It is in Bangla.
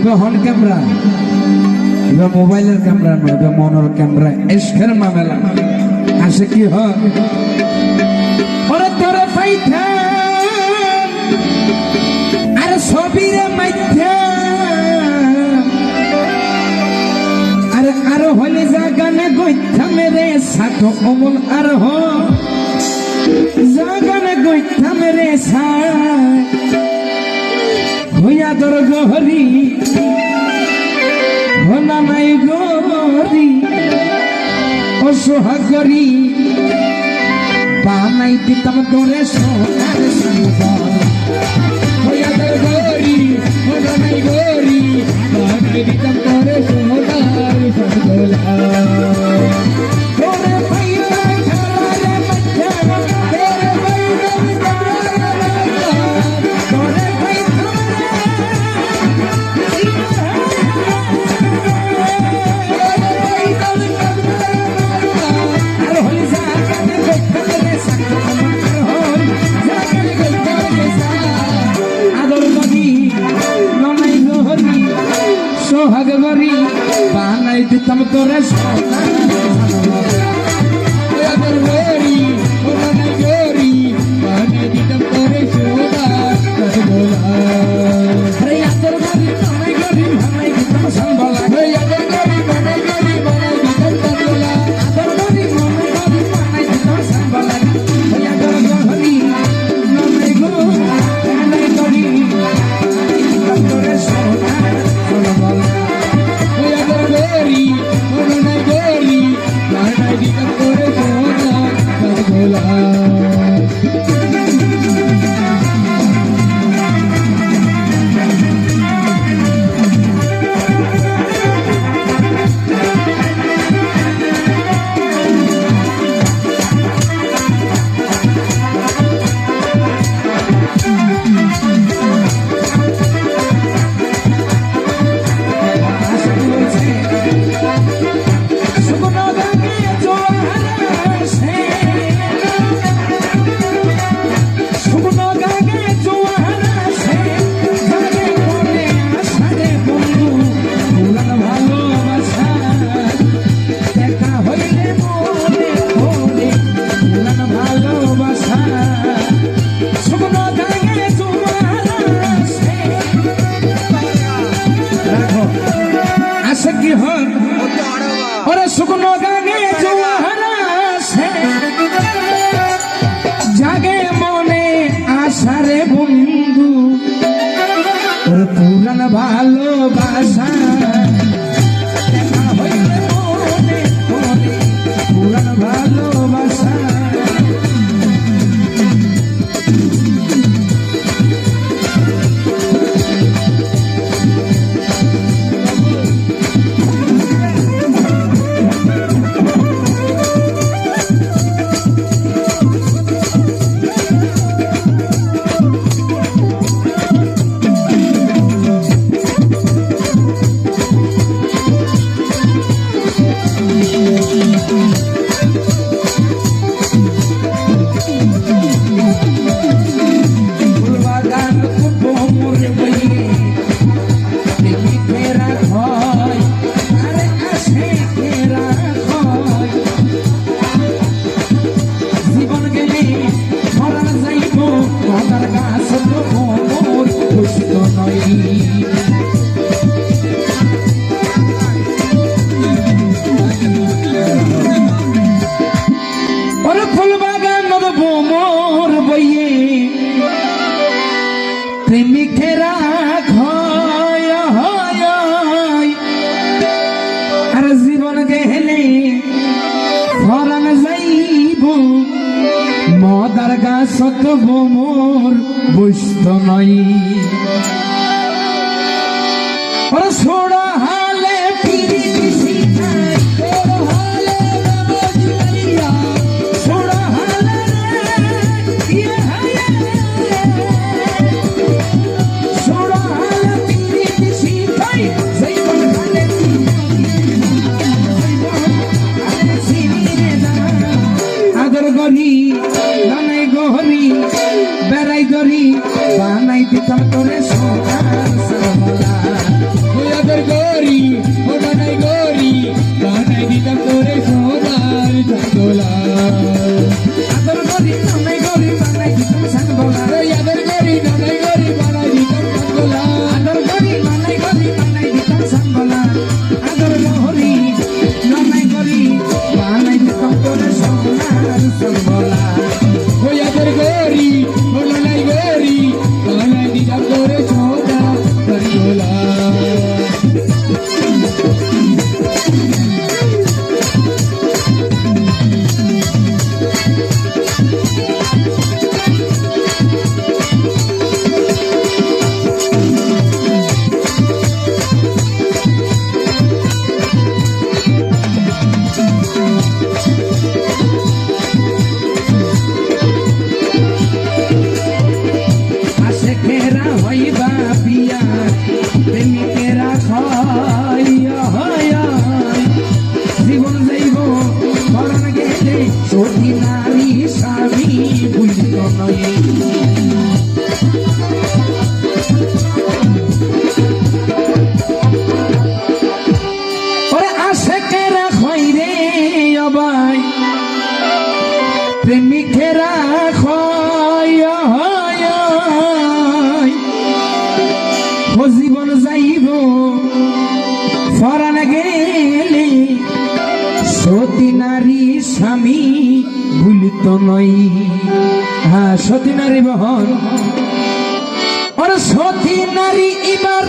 এবার হন ক্যামেরা, এবার মোবাইলের ক্যামেরা নয়, এবার মনের ক্যামেরা। এসকের মামেলা আসে কি হয় ওরে তোরে পাইথা আর ছবিরে মাইথা আর হলে যা গানে গইথা মেরে সাথ অমল আর যা গানে গইথা মেরে সা হইয়া তোর গহরি হনা নাই গরি অসহাগরি বানাই দিতাম তোরে সোনার সম্বল হইয়া তোর গরি হনা নাই গরি বানাই দিতাম তোরে সোনার সম্বল তোরে পাইয়া খেলারে বাচ্চা তোরে পাইয়া সোহাগ গরি বানাই দিতাম তোরে সোনার গরি বানাই গরি বানাই দিতাম তোরে সোনার আরে আদর গরি বানাই গরি বানাই দিতাম সম্বল আরে আদর গরি বানাই গরি বানাই দিতাম সম্বল আদর গরি বানাই দিতাম সম্বল ওই আদর গরি বানাই গরি বানাই দিতাম তোরে সোনার সম্বল শুকনো গানে জোয়ারা জাগে মনে আশারে বন্ধু ওর পুরান ভালোবাসা পুরান ভালোবাসা প্রেমিকেরা আর জীবন গেলে ফরান যাইব মদার গাছত মোর বুঝত নই ছোড়া হালে ফিরি বানাই দিতাম তোরে সোনার জীবন যাইব ফরান গেলে সতী নারী স্বামী ভুলিত নয়। হ্যাঁ, সতী নারী বহন, ওর সতী নারী এবার